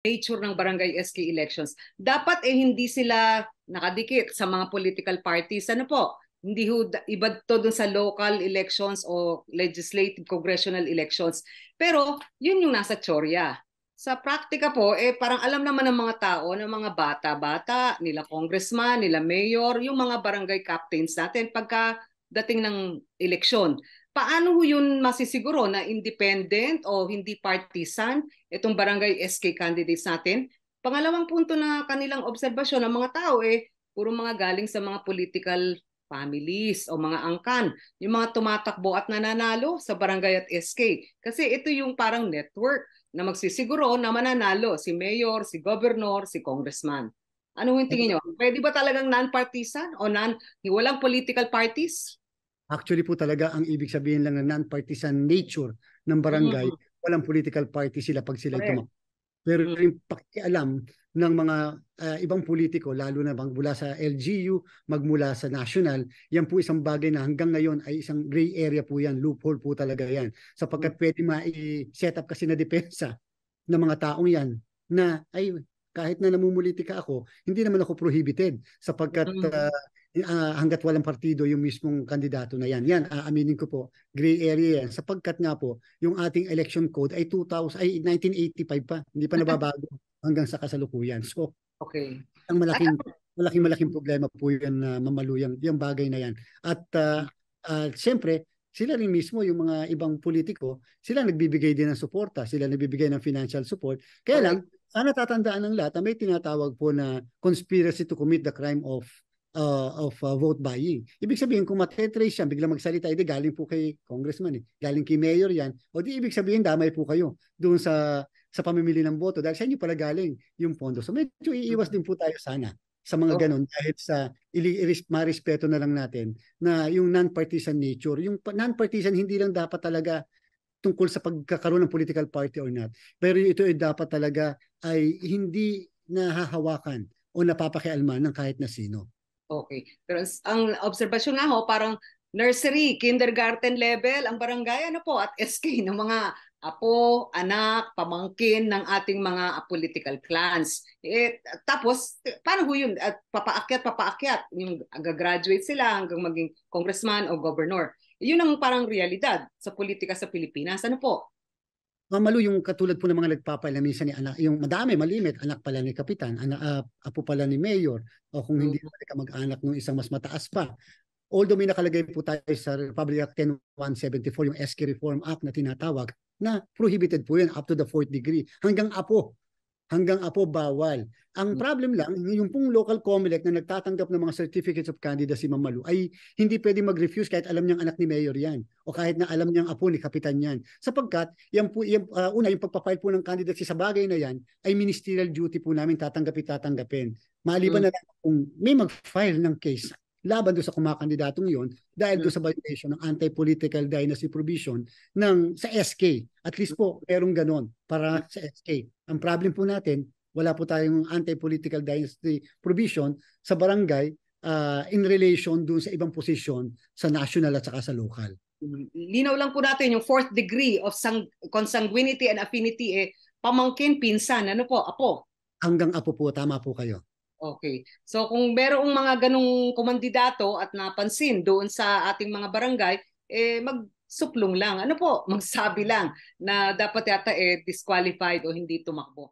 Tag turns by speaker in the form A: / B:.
A: nature ng barangay SK elections. Dapat hindi sila nakadikit sa mga political parties. Ano po? Hindi iba to dun sa local elections o legislative congressional elections. Pero yun yung nasa tsorya. Sa praktika po, parang alam naman ng mga tao, ng mga bata-bata, nila congressman, nila mayor, yung mga barangay captains natin pagka dating ng eleksyon. Paano ho yun masisiguro na independent o hindi partisan itong barangay SK candidates natin? Pangalawang punto na kanilang obserbasyon ng mga tao puro mga galing sa mga political families o mga angkan, yung mga tumatakbo at nananalo sa barangay at SK. Kasi ito yung parang network na magsisiguro na mananalo si mayor, si governor, si congressman. Ano yung tingin nyo? Pwede ba talagang non-partisan o walang political parties?
B: Actually po talaga ang ibig sabihin lang ng non-partisan nature ng barangay, walang political party sila pag sila tumakbo. Pero yung pakialam ng mga ibang politiko, lalo na mula sa LGU, magmula sa national, yan po isang bagay na hanggang ngayon ay isang gray area po yan, loophole po talaga yan. Sapagkat pwede ma-set up kasi na depensa ng mga taong yan na ay kahit na namumulitika ako, hindi naman ako prohibited sapagkat hanggat walang partido yung mismong kandidato na yan. Yan, aaminin ko po, gray area yan. Sapagkat nga po, yung ating election code ay 1985 pa. Hindi pa nababago hanggang sa kasalukuyan. So,
A: okay.
B: Ang malaking problema po yan na mamaluyang yung bagay na yan. At siyempre, sila rin mismo, yung mga ibang politiko, sila nagbibigay din ng suporta, sila nagbibigay ng financial support. Kaya lang, sana tatandaan ng lahat na may tinatawag po na conspiracy to commit the crime of vote buying. Ibig sabihin, kung matetrace siya, biglang magsalita, edi galing po kay congressman, galing kay mayor yan, o di ibig sabihin, damay po kayo doon sa pamimili ng boto dahil sa inyo pala galing yung pondo. So medyo iiwas din po tayo sana sa mga ganun dahil sa marespeto na lang natin na yung non-partisan nature. Yung non-partisan hindi lang dapat talaga tungkol sa pagkakaroon ng political party or not. Pero ito ay dapat talaga ay hindi nahahawakan o napapakialman ng kahit na sino.
A: Okay. Pero ang obserbasyon nga ho, parang nursery, kindergarten level, ang barangay, ano po, at SK ng mga apo, anak, pamangkin ng ating mga political clans. Tapos, paano ho yun? At papaakyat, yung gagraduate sila hanggang maging congressman o governor. Yun ang parang realidad sa politika sa Pilipinas. Ano po?
B: Mamalo yung katulad po ng mga nagpapala minsan ni anak, yung madami malimit, anak pala ni kapitan, apo pala ni mayor, o kung hindi pala kamag-anak ng isang mas mataas pa. Although may nakalagay po tayo sa Republic Act 10174, yung SK Reform Act na tinatawag, na prohibited po yun up to the 4th degree. Hanggang apo bawal. Ang problem lang, yung pong local COMELEC na nagtatanggap ng mga certificates of candidacy Mamalu ay hindi pwede mag-refuse kahit alam niyang anak ni mayor yan o kahit na alam niyang apo ni kapitan yan. Sapagkat yung pagpapile po ng candidacy sa bagay na yan ay ministerial duty po namin tatanggapin. Maliban na lang kung may mag-file ng case laban doon sa kumakandidatong yon dahil doon sa violation ng anti-political dynasty provision sa SK. At least po, merong ganon para sa SK. Ang problem po natin, wala po tayong anti-political dynasty provision sa barangay in relation doon sa ibang posisyon sa national at saka sa local.
A: Linaw lang po natin yung 4th degree of consanguinity and affinity, pamangkin, pinsan, ano po, apo?
B: Hanggang apo po, tama po kayo.
A: Okay. So kung merong mga ganong kumandidato at napansin doon sa ating mga barangay, magsuplong lang. Ano po? Magsabi lang na dapat yata disqualified o hindi tumakbo.